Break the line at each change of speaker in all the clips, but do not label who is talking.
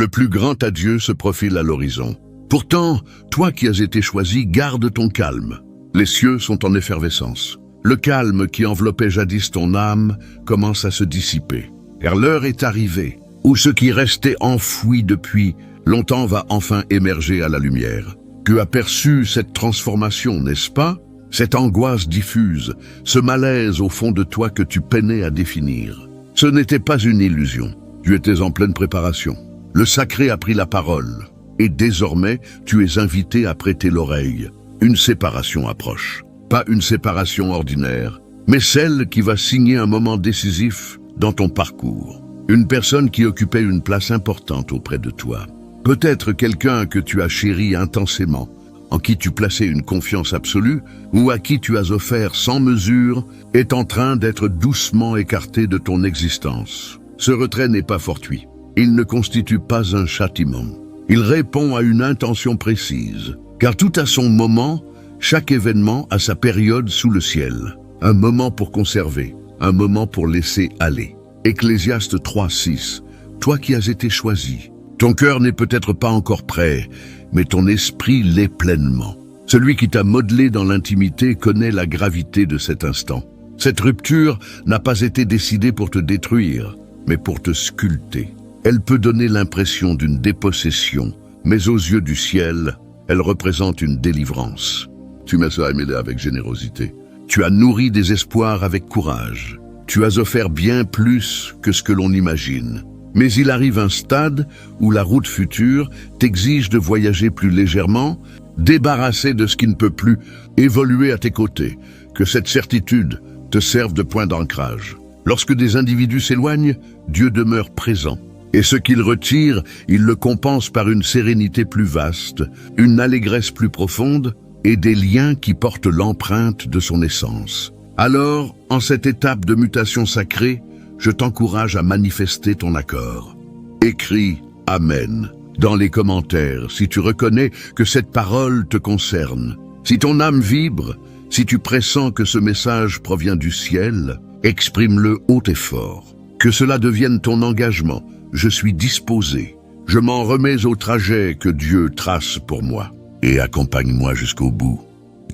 Le plus grand adieu se profile à l'horizon. Pourtant, toi qui as été choisi, garde ton calme. Les cieux sont en effervescence. Le calme qui enveloppait jadis ton âme commence à se dissiper. Car l'heure est arrivée, où ce qui restait enfoui depuis longtemps va enfin émerger à la lumière. Tu as perçu cette transformation, n'est-ce pas? Cette angoisse diffuse, ce malaise au fond de toi que tu peinais à définir. Ce n'était pas une illusion. Tu étais en pleine préparation. Le sacré a pris la parole. Et désormais, tu es invité à prêter l'oreille. Une séparation approche. Pas une séparation ordinaire, mais celle qui va signer un moment décisif dans ton parcours. Une personne qui occupait une place importante auprès de toi. Peut-être quelqu'un que tu as chéri intensément, en qui tu plaçais une confiance absolue, ou à qui tu as offert sans mesure, est en train d'être doucement écarté de ton existence. Ce retrait n'est pas fortuit. Il ne constitue pas un châtiment. Il répond à une intention précise, car tout à son moment, chaque événement a sa période sous le ciel. Un moment pour conserver, un moment pour laisser aller. Ecclésiaste 3:6. Toi qui as été choisi. Ton cœur n'est peut-être pas encore prêt, mais ton esprit l'est pleinement. Celui qui t'a modelé dans l'intimité connaît la gravité de cet instant. Cette rupture n'a pas été décidée pour te détruire, mais pour te sculpter. Elle peut donner l'impression d'une dépossession, mais aux yeux du ciel, elle représente une délivrance. Tu m'as aimé avec générosité. Tu as nourri des espoirs avec courage. Tu as offert bien plus que ce que l'on imagine. Mais il arrive un stade où la route future t'exige de voyager plus légèrement, débarrassé de ce qui ne peut plus évoluer à tes côtés, que cette certitude te serve de point d'ancrage. Lorsque des individus s'éloignent, Dieu demeure présent. Et ce qu'il retire, il le compense par une sérénité plus vaste, une allégresse plus profonde et des liens qui portent l'empreinte de son essence. Alors, en cette étape de mutation sacrée, je t'encourage à manifester ton accord. Écris « Amen » dans les commentaires si tu reconnais que cette parole te concerne. Si ton âme vibre, si tu pressens que ce message provient du ciel, exprime-le haut et fort. Que cela devienne ton engagement. Je suis disposé. Je m'en remets au trajet que Dieu trace pour moi. Et accompagne-moi jusqu'au bout.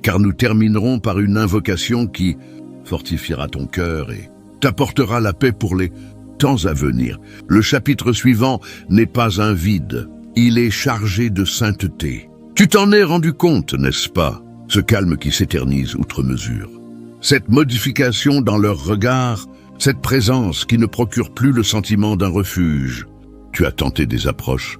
Car nous terminerons par une invocation qui fortifiera ton cœur et t'apportera la paix pour les temps à venir. Le chapitre suivant n'est pas un vide. Il est chargé de sainteté. Tu t'en es rendu compte, n'est-ce pas? Ce calme qui s'éternise outre mesure. Cette modification dans leur regard, cette présence qui ne procure plus le sentiment d'un refuge. Tu as tenté des approches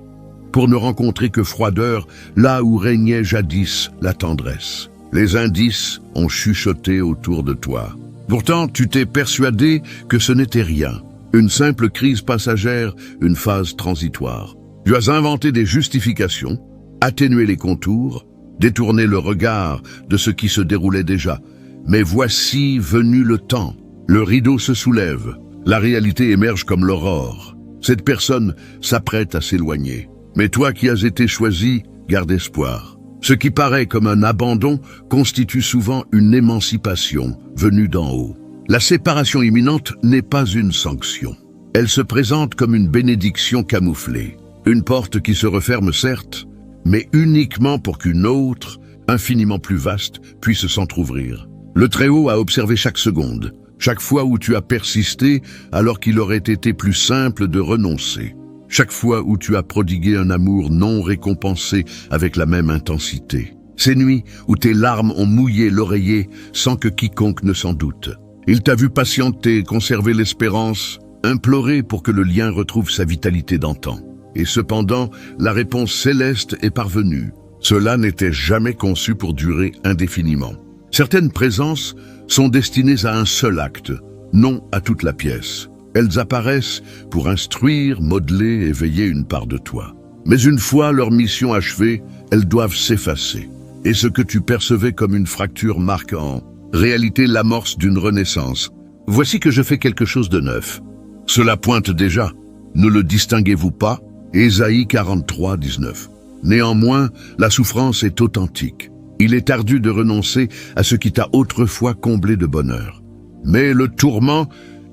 pour ne rencontrer que froideur là où régnait jadis la tendresse. Les indices ont chuchoté autour de toi. Pourtant, tu t'es persuadé que ce n'était rien. Une simple crise passagère, une phase transitoire. Tu as inventé des justifications, atténué les contours, détourné le regard de ce qui se déroulait déjà. Mais voici venu le temps. Le rideau se soulève. La réalité émerge comme l'aurore. Cette personne s'apprête à s'éloigner. Mais toi qui as été choisi, garde espoir. Ce qui paraît comme un abandon constitue souvent une émancipation venue d'en haut. La séparation imminente n'est pas une sanction. Elle se présente comme une bénédiction camouflée. Une porte qui se referme certes, mais uniquement pour qu'une autre, infiniment plus vaste, puisse s'entr'ouvrir. Le Très-Haut a observé chaque seconde, chaque fois où tu as persisté alors qu'il aurait été plus simple de renoncer. Chaque fois où tu as prodigué un amour non récompensé avec la même intensité. Ces nuits où tes larmes ont mouillé l'oreiller sans que quiconque ne s'en doute. Il t'a vu patienter, conserver l'espérance, implorer pour que le lien retrouve sa vitalité d'antan. Et cependant, la réponse céleste est parvenue. Cela n'était jamais conçu pour durer indéfiniment. Certaines présences sont destinées à un seul acte, non à toute la pièce. Elles apparaissent pour instruire, modeler, éveiller une part de toi. Mais une fois leur mission achevée, elles doivent s'effacer. Et ce que tu percevais comme une fracture marque en réalité l'amorce d'une renaissance. Voici que je fais quelque chose de neuf. Cela pointe déjà. Ne le distinguez-vous pas? Ésaïe 43, 19. Néanmoins, la souffrance est authentique. Il est ardu de renoncer à ce qui t'a autrefois comblé de bonheur. Mais le tourment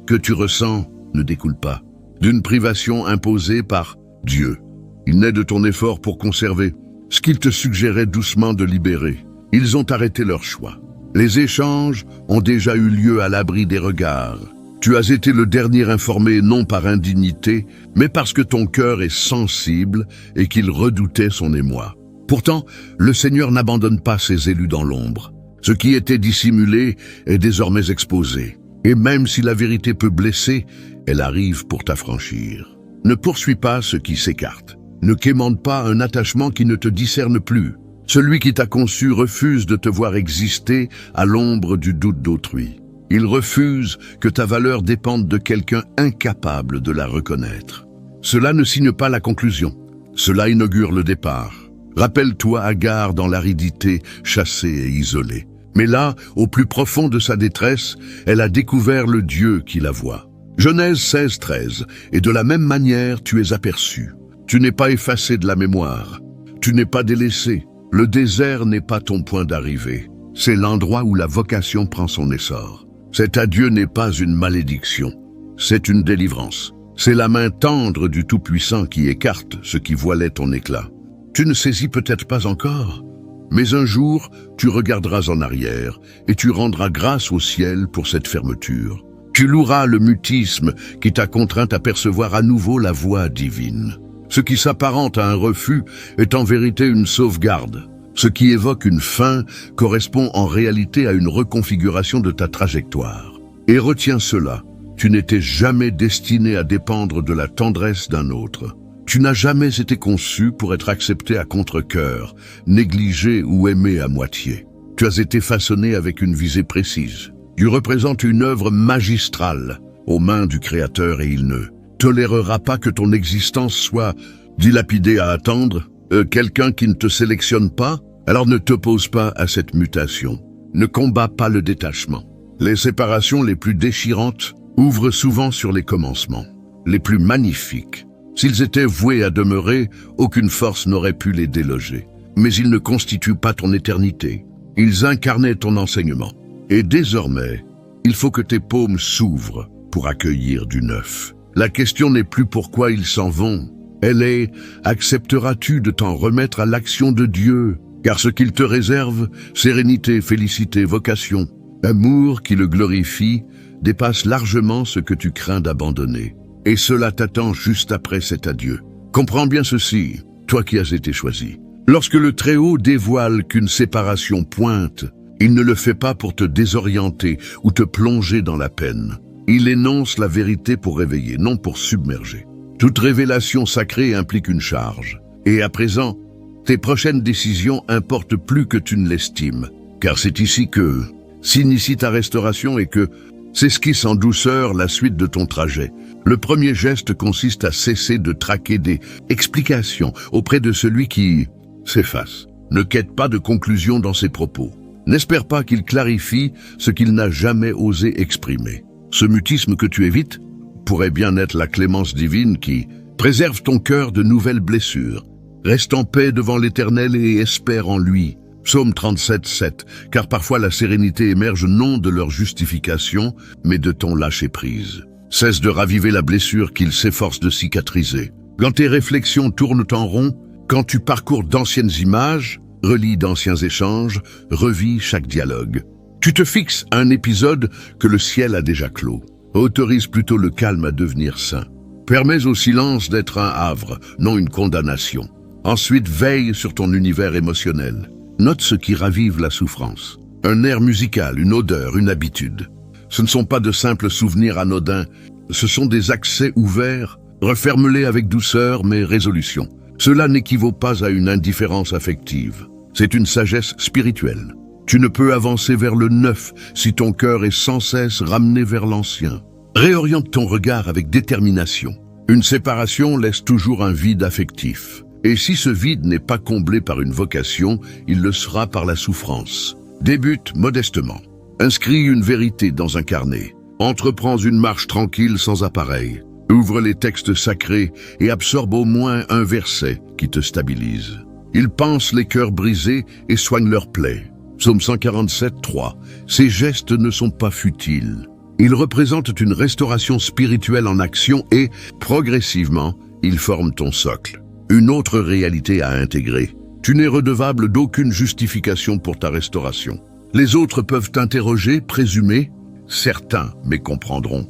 que tu ressens ne découle pas d'une privation imposée par Dieu, Il naît de ton effort pour conserver ce qu'ils te suggéraient doucement de libérer. Ils ont arrêté leur choix. Les échanges ont déjà eu lieu à l'abri des regards. Tu as été le dernier informé non par indignité, mais parce que ton cœur est sensible et qu'il redoutait son émoi. Pourtant, le Seigneur n'abandonne pas ses élus dans l'ombre. Ce qui était dissimulé est désormais exposé. Et même si la vérité peut blesser, elle arrive pour t'affranchir. Ne poursuis pas ce qui s'écarte. Ne quémande pas un attachement qui ne te discerne plus. Celui qui t'a conçu refuse de te voir exister à l'ombre du doute d'autrui. Il refuse que ta valeur dépende de quelqu'un incapable de la reconnaître. Cela ne signe pas la conclusion. Cela inaugure le départ. Rappelle-toi Agar dans l'aridité, chassée et isolée. Mais là, au plus profond de sa détresse, elle a découvert le Dieu qui la voit. Genèse 16-13. Et de la même manière, tu es aperçu. Tu n'es pas effacé de la mémoire. Tu n'es pas délaissé. Le désert n'est pas ton point d'arrivée. C'est l'endroit où la vocation prend son essor. Cet adieu n'est pas une malédiction. C'est une délivrance. C'est la main tendre du Tout-Puissant qui écarte ce qui voilait ton éclat. Tu ne saisis peut-être pas encore, mais un jour, tu regarderas en arrière et tu rendras grâce au ciel pour cette fermeture. Tu loueras le mutisme qui t'a contraint à percevoir à nouveau la voix divine. Ce qui s'apparente à un refus est en vérité une sauvegarde. Ce qui évoque une fin correspond en réalité à une reconfiguration de ta trajectoire. Et retiens cela, tu n'étais jamais destiné à dépendre de la tendresse d'un autre. Tu n'as jamais été conçu pour être accepté à contre-cœur, négligé ou aimé à moitié. Tu as été façonné avec une visée précise. Tu représentes une œuvre magistrale aux mains du Créateur et il ne tolérera pas que ton existence soit dilapidée à attendre quelqu'un qui ne te sélectionne pas. Alors ne t'oppose pas à cette mutation. Ne combats pas le détachement. Les séparations les plus déchirantes ouvrent souvent sur les commencements, les plus magnifiques. S'ils étaient voués à demeurer, aucune force n'aurait pu les déloger. Mais ils ne constituent pas ton éternité. Ils incarnaient ton enseignement. Et désormais, il faut que tes paumes s'ouvrent pour accueillir du neuf. La question n'est plus pourquoi ils s'en vont. Elle est, accepteras-tu de t'en remettre à l'action de Dieu? Car ce qu'il te réserve, sérénité, félicité, vocation, amour qui le glorifie, dépasse largement ce que tu crains d'abandonner. Et cela t'attend juste après cet adieu. Comprends bien ceci, toi qui as été choisi. Lorsque le Très-Haut dévoile qu'une séparation pointe, il ne le fait pas pour te désorienter ou te plonger dans la peine. Il énonce la vérité pour réveiller, non pour submerger. Toute révélation sacrée implique une charge. Et à présent, tes prochaines décisions importent plus que tu ne l'estimes. Car c'est ici que s'initie ta restauration et que s'esquisse en douceur la suite de ton trajet. Le premier geste consiste à cesser de traquer des explications auprès de celui qui s'efface. Ne quête pas de conclusion dans ses propos. N'espère pas qu'il clarifie ce qu'il n'a jamais osé exprimer. Ce mutisme que tu évites pourrait bien être la clémence divine qui préserve ton cœur de nouvelles blessures. Reste en paix devant l'Éternel et espère en lui. Psaume 37, 7. Car parfois la sérénité émerge non de leur justification, mais de ton lâcher-prise. Cesse de raviver la blessure qu'il s'efforce de cicatriser. Quand tes réflexions tournent en rond, quand tu parcours d'anciennes images, relis d'anciens échanges, revis chaque dialogue. Tu te fixes à un épisode que le ciel a déjà clos. Autorise plutôt le calme à devenir saint. Permets au silence d'être un havre, non une condamnation. Ensuite, veille sur ton univers émotionnel. Note ce qui ravive la souffrance. Un air musical, une odeur, une habitude. Ce ne sont pas de simples souvenirs anodins, ce sont des accès ouverts, referme-les avec douceur mais résolution. Cela n'équivaut pas à une indifférence affective. C'est une sagesse spirituelle. Tu ne peux avancer vers le neuf si ton cœur est sans cesse ramené vers l'ancien. Réoriente ton regard avec détermination. Une séparation laisse toujours un vide affectif. Et si ce vide n'est pas comblé par une vocation, il le sera par la souffrance. Débute modestement. Inscris une vérité dans un carnet. Entreprends une marche tranquille sans appareil. Ouvre les textes sacrés et absorbe au moins un verset qui te stabilise. Ils pansent les cœurs brisés et soignent leurs plaies. Psaume 147, 3. Ces gestes ne sont pas futiles. Ils représentent une restauration spirituelle en action et, progressivement, ils forment ton socle. Une autre réalité à intégrer. Tu n'es redevable d'aucune justification pour ta restauration. Les autres peuvent t'interroger, présumer, certains mécomprendront.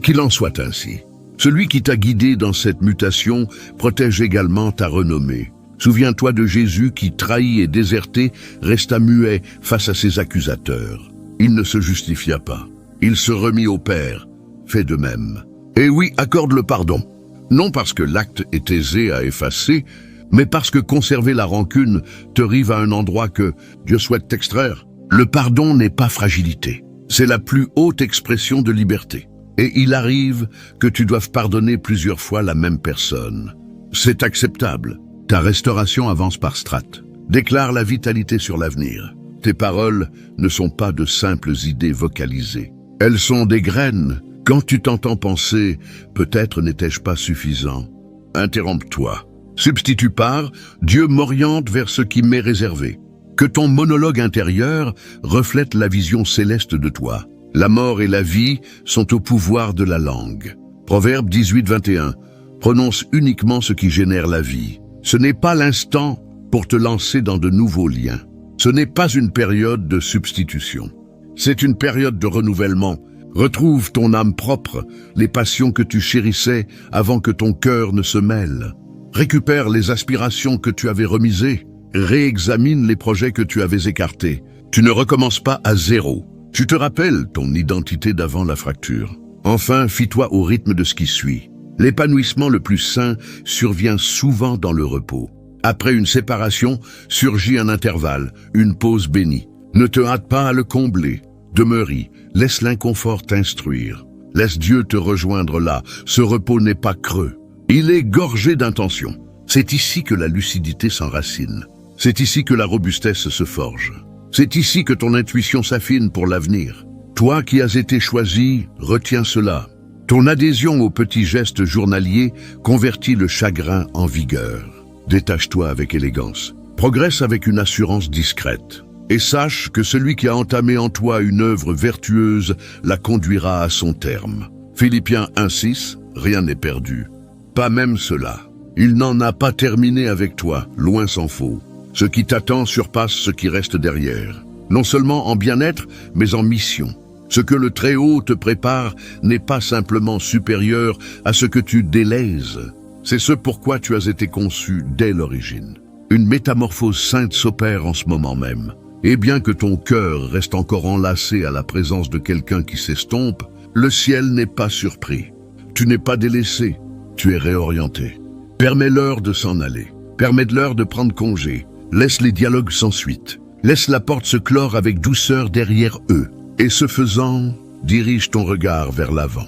Qu'il en soit ainsi. Celui qui t'a guidé dans cette mutation protège également ta renommée. Souviens-toi de Jésus qui, trahi et déserté, resta muet face à ses accusateurs. Il ne se justifia pas. Il se remit au Père. Fais de même. Et oui, accorde le pardon. Non parce que l'acte est aisé à effacer, mais parce que conserver la rancune te rive à un endroit que Dieu souhaite t'extraire. Le pardon n'est pas fragilité. C'est la plus haute expression de liberté. Et il arrive que tu doives pardonner plusieurs fois la même personne. C'est acceptable. Ta restauration avance par strates. Déclare la vitalité sur l'avenir. Tes paroles ne sont pas de simples idées vocalisées. Elles sont des graines. Quand tu t'entends penser « peut-être n'étais-je pas suffisant », interromps-toi. Substitue par « Dieu m'oriente vers ce qui m'est réservé ». Que ton monologue intérieur reflète la vision céleste de toi. La mort et la vie sont au pouvoir de la langue. Proverbe 18-21. Prononce uniquement ce qui génère la vie. Ce n'est pas l'instant pour te lancer dans de nouveaux liens. Ce n'est pas une période de substitution. C'est une période de renouvellement. Retrouve ton âme propre, les passions que tu chérissais avant que ton cœur ne se mêle. Récupère les aspirations que tu avais remisées. Réexamine les projets que tu avais écartés. Tu ne recommences pas à zéro. Tu te rappelles ton identité d'avant la fracture. Enfin, fie-toi au rythme de ce qui suit. L'épanouissement le plus sain survient souvent dans le repos. Après une séparation, surgit un intervalle, une pause bénie. Ne te hâte pas à le combler. Demeure-y, laisse l'inconfort t'instruire. Laisse Dieu te rejoindre là. Ce repos n'est pas creux. Il est gorgé d'intention. C'est ici que la lucidité s'enracine. C'est ici que la robustesse se forge. C'est ici que ton intuition s'affine pour l'avenir. Toi qui as été choisi, retiens cela. Ton adhésion aux petits gestes journaliers convertit le chagrin en vigueur. Détache-toi avec élégance. Progresse avec une assurance discrète. Et sache que celui qui a entamé en toi une œuvre vertueuse la conduira à son terme. Philippiens 1:6, rien n'est perdu. Pas même cela. Il n'en a pas terminé avec toi, loin s'en faut. Ce qui t'attend surpasse ce qui reste derrière. Non seulement en bien-être, mais en mission. Ce que le Très-Haut te prépare n'est pas simplement supérieur à ce que tu délaises. C'est ce pourquoi tu as été conçu dès l'origine. Une métamorphose sainte s'opère en ce moment même. Et bien que ton cœur reste encore enlacé à la présence de quelqu'un qui s'estompe, le ciel n'est pas surpris. Tu n'es pas délaissé, tu es réorienté. Permets-leur de s'en aller. Permets-leur de prendre congé. Laisse les dialogues sans suite. Laisse la porte se clore avec douceur derrière eux. Et ce faisant, dirige ton regard vers l'avant.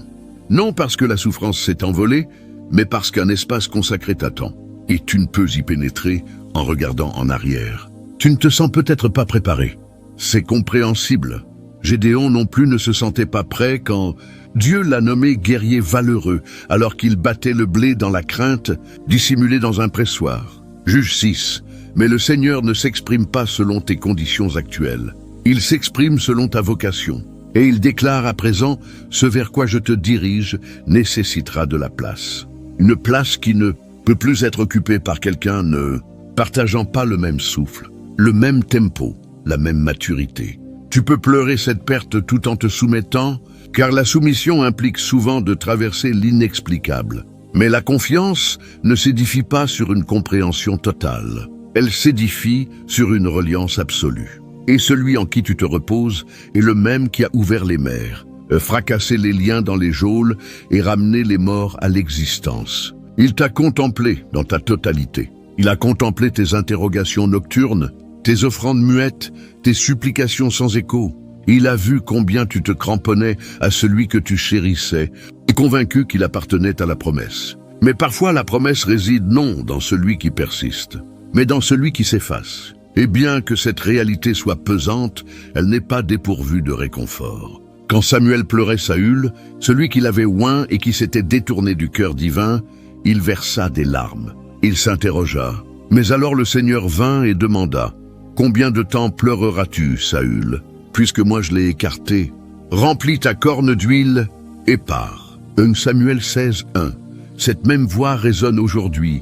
Non parce que la souffrance s'est envolée, mais parce qu'un espace consacré t'attend. Et tu ne peux y pénétrer en regardant en arrière. Tu ne te sens peut-être pas préparé. C'est compréhensible. Gédéon non plus ne se sentait pas prêt quand Dieu l'a nommé guerrier valeureux, alors qu'il battait le blé dans la crainte, dissimulé dans un pressoir. Juge 6. Mais le Seigneur ne s'exprime pas selon tes conditions actuelles. Il s'exprime selon ta vocation. Et il déclare à présent, ce vers quoi je te dirige nécessitera de la place. Une place qui ne peut plus être occupée par quelqu'un ne partageant pas le même souffle, le même tempo, la même maturité. Tu peux pleurer cette perte tout en te soumettant, car la soumission implique souvent de traverser l'inexplicable. Mais la confiance ne s'édifie pas sur une compréhension totale. Elle s'édifie sur une reliance absolue. Et celui en qui tu te reposes est le même qui a ouvert les mers, fracassé les liens dans les geôles et ramené les morts à l'existence. Il t'a contemplé dans ta totalité. Il a contemplé tes interrogations nocturnes, tes offrandes muettes, tes supplications sans écho. Il a vu combien tu te cramponnais à celui que tu chérissais, convaincu qu'il appartenait à la promesse. Mais parfois la promesse réside non dans celui qui persiste, mais dans celui qui s'efface. Et bien que cette réalité soit pesante, elle n'est pas dépourvue de réconfort. Quand Samuel pleurait Saül, celui qu'il avait oint et qui s'était détourné du cœur divin, il versa des larmes. Il s'interrogea. Mais alors le Seigneur vint et demanda, « Combien de temps pleureras-tu, Saül, puisque moi je l'ai écarté? Remplis ta corne d'huile et pars. » 1 Samuel 16, 1. Cette même voix résonne aujourd'hui.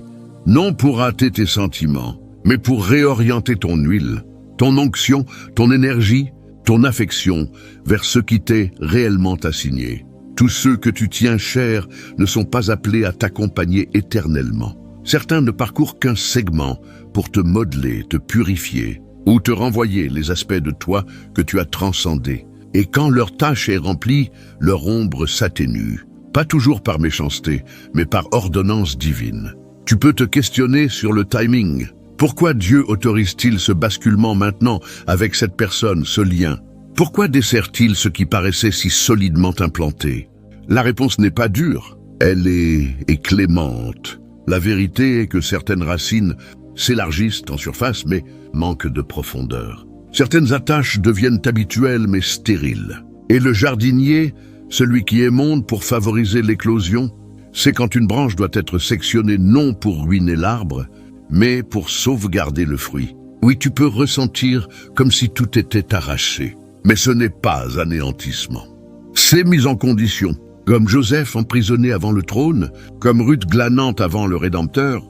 non pour hâter tes sentiments, mais pour réorienter ton huile, ton onction, ton énergie, ton affection vers ce qui t'est réellement assigné. Tous ceux que tu tiens chers ne sont pas appelés à t'accompagner éternellement. Certains ne parcourent qu'un segment pour te modeler, te purifier, ou te renvoyer les aspects de toi que tu as transcendés. Et quand leur tâche est remplie, leur ombre s'atténue. Pas toujours par méchanceté, mais par ordonnance divine. Tu peux te questionner sur le timing. Pourquoi Dieu autorise-t-il ce basculement maintenant avec cette personne, ce lien? Pourquoi dessert-il ce qui paraissait si solidement implanté? La réponse n'est pas dure, elle est clémente. La vérité est que certaines racines s'élargissent en surface, mais manquent de profondeur. Certaines attaches deviennent habituelles, mais stériles. Et le jardinier, celui qui émonde pour favoriser l'éclosion, c'est quand une branche doit être sectionnée non pour ruiner l'arbre, mais pour sauvegarder le fruit. Oui, tu peux ressentir comme si tout était arraché, mais ce n'est pas anéantissement. C'est mise en condition, comme Joseph emprisonné avant le trône, comme Ruth glanante avant le Rédempteur,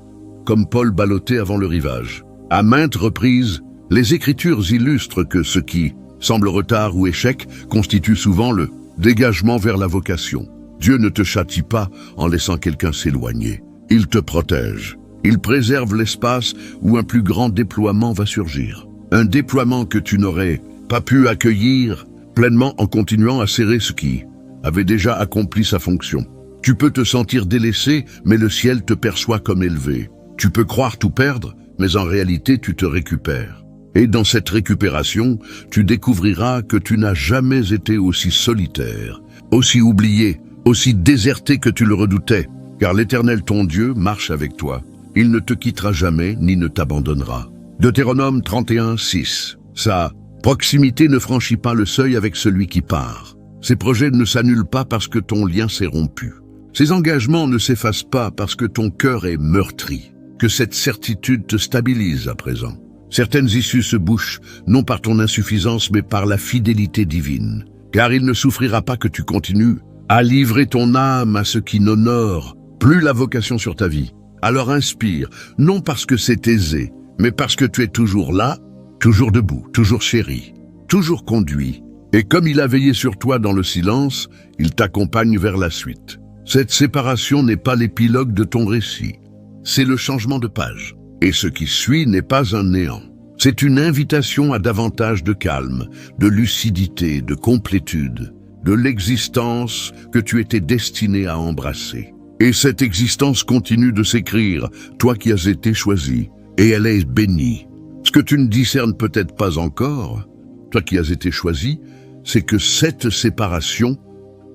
comme Paul ballotté avant le rivage. À maintes reprises, les Écritures illustrent que ce qui semble retard ou échec constitue souvent le dégagement vers la vocation. Dieu ne te châtie pas en laissant quelqu'un s'éloigner. Il te protège. Il préserve l'espace où un plus grand déploiement va surgir. Un déploiement que tu n'aurais pas pu accueillir pleinement en continuant à serrer ce qui avait déjà accompli sa fonction. Tu peux te sentir délaissé, mais le ciel te perçoit comme élevé. Tu peux croire tout perdre, mais en réalité tu te récupères. Et dans cette récupération, tu découvriras que tu n'as jamais été aussi solitaire, aussi oublié, aussi déserté que tu le redoutais, car l'Éternel ton Dieu marche avec toi. Il ne te quittera jamais ni ne t'abandonnera. Deutéronome 31, 6. Sa proximité ne franchit pas le seuil avec celui qui part. Ses projets ne s'annulent pas parce que ton lien s'est rompu. Ses engagements ne s'effacent pas parce que ton cœur est meurtri. Que cette certitude te stabilise à présent. Certaines issues se bouchent, non par ton insuffisance, mais par la fidélité divine. Car il ne souffrira pas que tu continues à livrer ton âme à ce qui n'honore plus la vocation sur ta vie. Alors inspire, non parce que c'est aisé, mais parce que tu es toujours là, toujours debout, toujours chéri, toujours conduit. Et comme il a veillé sur toi dans le silence, il t'accompagne vers la suite. Cette séparation n'est pas l'épilogue de ton récit, c'est le changement de page. Et ce qui suit n'est pas un néant. C'est une invitation à davantage de calme, de lucidité, de complétude, de l'existence que tu étais destiné à embrasser. Et cette existence continue de s'écrire, toi qui as été choisi, et elle est bénie. Ce que tu ne discernes peut-être pas encore, toi qui as été choisi, c'est que cette séparation,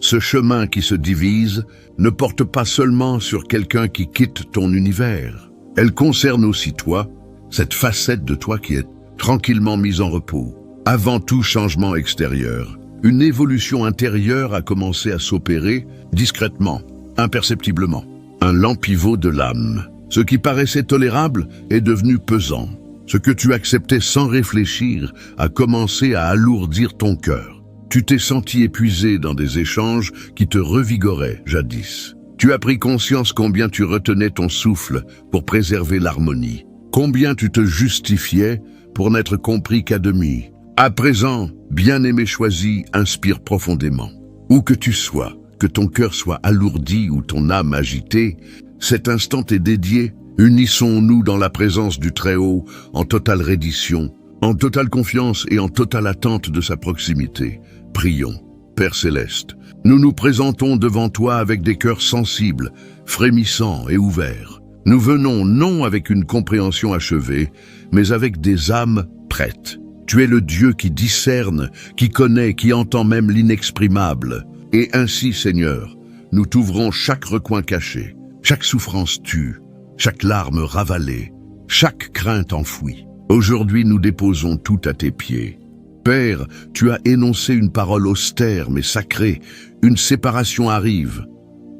ce chemin qui se divise, ne porte pas seulement sur quelqu'un qui quitte ton univers. Elle concerne aussi toi, cette facette de toi qui est tranquillement mise en repos. Avant tout changement extérieur, une évolution intérieure a commencé à s'opérer discrètement, imperceptiblement. Un lent pivot de l'âme. Ce qui paraissait tolérable est devenu pesant. Ce que tu acceptais sans réfléchir a commencé à alourdir ton cœur. Tu t'es senti épuisé dans des échanges qui te revigoraient jadis. Tu as pris conscience combien tu retenais ton souffle pour préserver l'harmonie. Combien tu te justifiais pour n'être compris qu'à demi. À présent, bien-aimé choisi, inspire profondément. Où que tu sois, que ton cœur soit alourdi ou ton âme agitée, cet instant est dédié. Unissons-nous dans la présence du Très-Haut, en totale reddition, en totale confiance et en totale attente de sa proximité. Prions. Père Céleste, nous nous présentons devant toi avec des cœurs sensibles, frémissants et ouverts. Nous venons non avec une compréhension achevée, mais avec des âmes prêtes. Tu es le Dieu qui discerne, qui connaît, qui entend même l'inexprimable. Et ainsi, Seigneur, nous t'ouvrons chaque recoin caché, chaque souffrance tue, chaque larme ravalée, chaque crainte enfouie. Aujourd'hui, nous déposons tout à tes pieds. Père, tu as énoncé une parole austère mais sacrée. Une séparation arrive.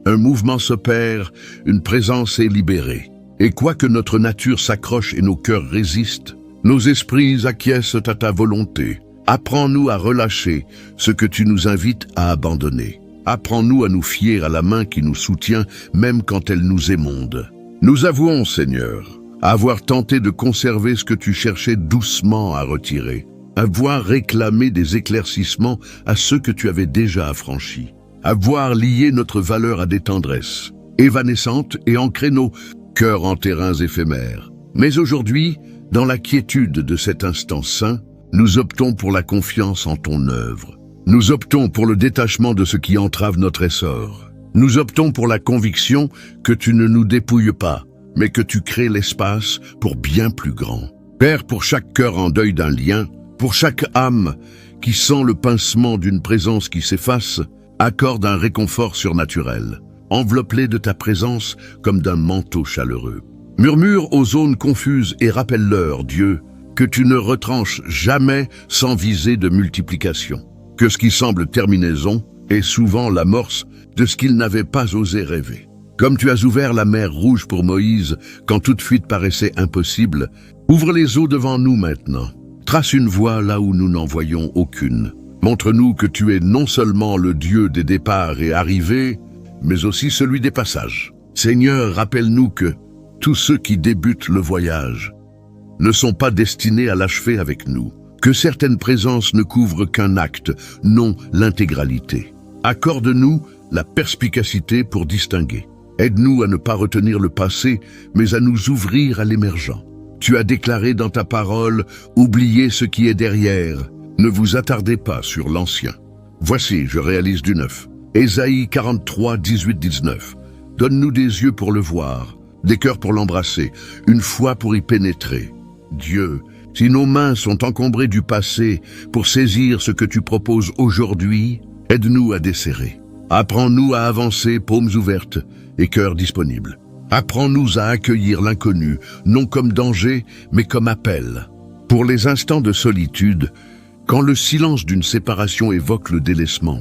Un mouvement s'opère, une présence est libérée. Et quoique notre nature s'accroche et nos cœurs résistent, nos esprits acquiescent à ta volonté. Apprends-nous à relâcher ce que tu nous invites à abandonner. Apprends-nous à nous fier à la main qui nous soutient, même quand elle nous émonde. Nous avouons, Seigneur, avoir tenté de conserver ce que tu cherchais doucement à retirer, avoir réclamé des éclaircissements à ceux que tu avais déjà affranchis, avoir lié notre valeur à des tendresses évanescentes et ancré nos cœurs en terrains éphémères. Mais aujourd'hui, dans la quiétude de cet instant saint, nous optons pour la confiance en ton œuvre. Nous optons pour le détachement de ce qui entrave notre essor. Nous optons pour la conviction que tu ne nous dépouilles pas, mais que tu crées l'espace pour bien plus grand. Père, pour chaque cœur en deuil d'un lien, pour chaque âme qui sent le pincement d'une présence qui s'efface, accorde un réconfort surnaturel. Enveloppe-les de ta présence comme d'un manteau chaleureux. Murmure aux zones confuses et rappelle-leur, Dieu, que tu ne retranches jamais sans visée de multiplication, que ce qui semble terminaison est souvent l'amorce de ce qu'il n'avait pas osé rêver. Comme tu as ouvert la mer Rouge pour Moïse quand toute fuite paraissait impossible, ouvre les eaux devant nous maintenant. Trace une voie là où nous n'en voyons aucune. Montre-nous que tu es non seulement le Dieu des départs et arrivées, mais aussi celui des passages. Seigneur, rappelle-nous que tous ceux qui débutent le voyage ne sont pas destinés à l'achever avec nous, que certaines présences ne couvrent qu'un acte, non l'intégralité. Accorde-nous la perspicacité pour distinguer. Aide-nous à ne pas retenir le passé, mais à nous ouvrir à l'émergent. Tu as déclaré dans ta parole, oubliez ce qui est derrière, ne vous attardez pas sur l'ancien. Voici, je réalise du neuf. Ésaïe 43, 18-19. Donne-nous des yeux pour le voir, des cœurs pour l'embrasser, une foi pour y pénétrer. Dieu, si nos mains sont encombrées du passé pour saisir ce que tu proposes aujourd'hui, aide-nous à desserrer. Apprends-nous à avancer paumes ouvertes et cœurs disponibles. Apprends-nous à accueillir l'inconnu, non comme danger, mais comme appel. Pour les instants de solitude, quand le silence d'une séparation évoque le délaissement,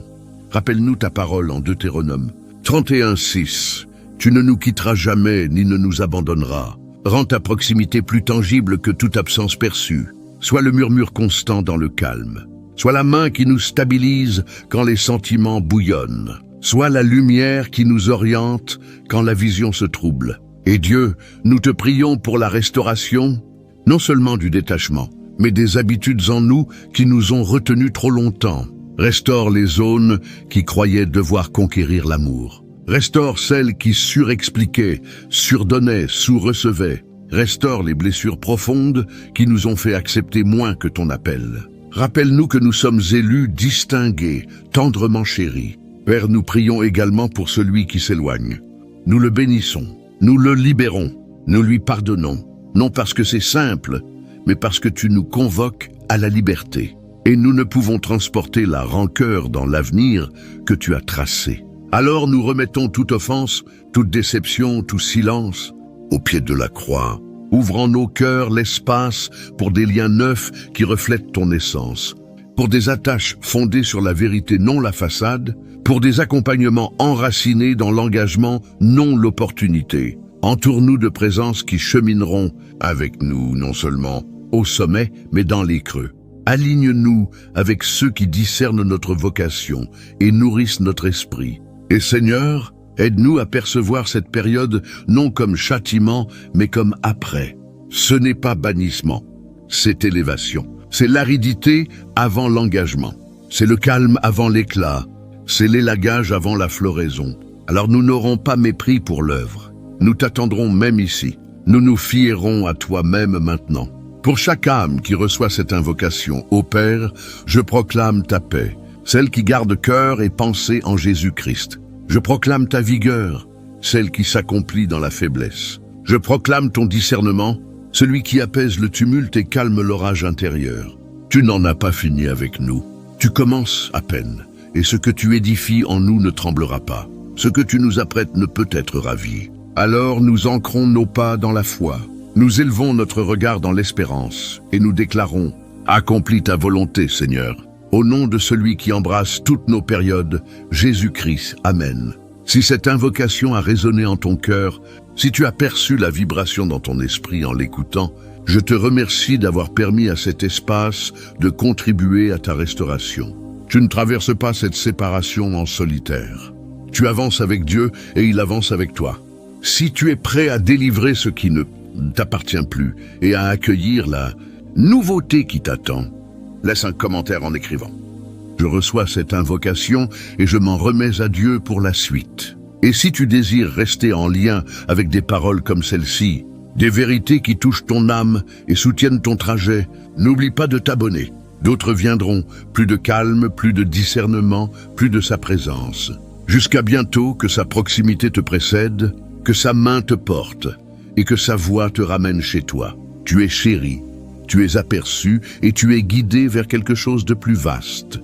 rappelle-nous ta parole en Deutéronome 31:6. Tu ne nous quitteras jamais ni ne nous abandonneras. Rends ta proximité plus tangible que toute absence perçue. Sois le murmure constant dans le calme. Sois la main qui nous stabilise quand les sentiments bouillonnent. Sois la lumière qui nous oriente quand la vision se trouble. Et Dieu, nous te prions pour la restauration, non seulement du détachement, mais des habitudes en nous qui nous ont retenus trop longtemps. Restaure les zones qui croyaient devoir conquérir l'amour. Restaure celles qui surexpliquaient, surdonnaient, sous-recevaient. Restaure les blessures profondes qui nous ont fait accepter moins que ton appel. Rappelle-nous que nous sommes élus, distingués, tendrement chéris. Père, nous prions également pour celui qui s'éloigne. Nous le bénissons, nous le libérons, nous lui pardonnons, non parce que c'est simple, mais parce que tu nous convoques à la liberté. Et nous ne pouvons transporter la rancœur dans l'avenir que tu as tracé. Alors nous remettons toute offense, toute déception, tout silence au pied de la croix, ouvrant nos cœurs l'espace pour des liens neufs qui reflètent ton essence, pour des attaches fondées sur la vérité, non la façade, pour des accompagnements enracinés dans l'engagement, non l'opportunité. Entoure-nous de présences qui chemineront avec nous, non seulement au sommet, mais dans les creux. Aligne-nous avec ceux qui discernent notre vocation et nourrissent notre esprit. Et Seigneur, aide-nous à percevoir cette période non comme châtiment, mais comme après. Ce n'est pas bannissement, c'est élévation. C'est l'aridité avant l'engagement. C'est le calme avant l'éclat. C'est l'élagage avant la floraison. Alors nous n'aurons pas mépris pour l'œuvre. Nous t'attendrons même ici. Nous nous fierons à toi-même maintenant. Pour chaque âme qui reçoit cette invocation, ô Père, je proclame ta paix, celle qui garde cœur et pensée en Jésus-Christ. Je proclame ta vigueur, celle qui s'accomplit dans la faiblesse. Je proclame ton discernement, celui qui apaise le tumulte et calme l'orage intérieur. Tu n'en as pas fini avec nous. Tu commences à peine, et ce que tu édifies en nous ne tremblera pas. Ce que tu nous apprêtes ne peut être ravi. Alors nous ancrons nos pas dans la foi. Nous élevons notre regard dans l'espérance, et nous déclarons « Accomplis ta volonté, Seigneur ». Au nom de celui qui embrasse toutes nos périodes, Jésus-Christ, Amen. Si cette invocation a résonné en ton cœur, si tu as perçu la vibration dans ton esprit en l'écoutant, je te remercie d'avoir permis à cet espace de contribuer à ta restauration. Tu ne traverses pas cette séparation en solitaire. Tu avances avec Dieu et il avance avec toi. Si tu es prêt à délivrer ce qui ne t'appartient plus et à accueillir la nouveauté qui t'attend, laisse un commentaire en écrivant. Je reçois cette invocation et je m'en remets à Dieu pour la suite. Et si tu désires rester en lien avec des paroles comme celle-ci, des vérités qui touchent ton âme et soutiennent ton trajet, n'oublie pas de t'abonner. D'autres viendront, plus de calme, plus de discernement, plus de sa présence. Jusqu'à bientôt, que sa proximité te précède, que sa main te porte et que sa voix te ramène chez toi. Tu es chéri, tu es aperçu et tu es guidé vers quelque chose de plus vaste.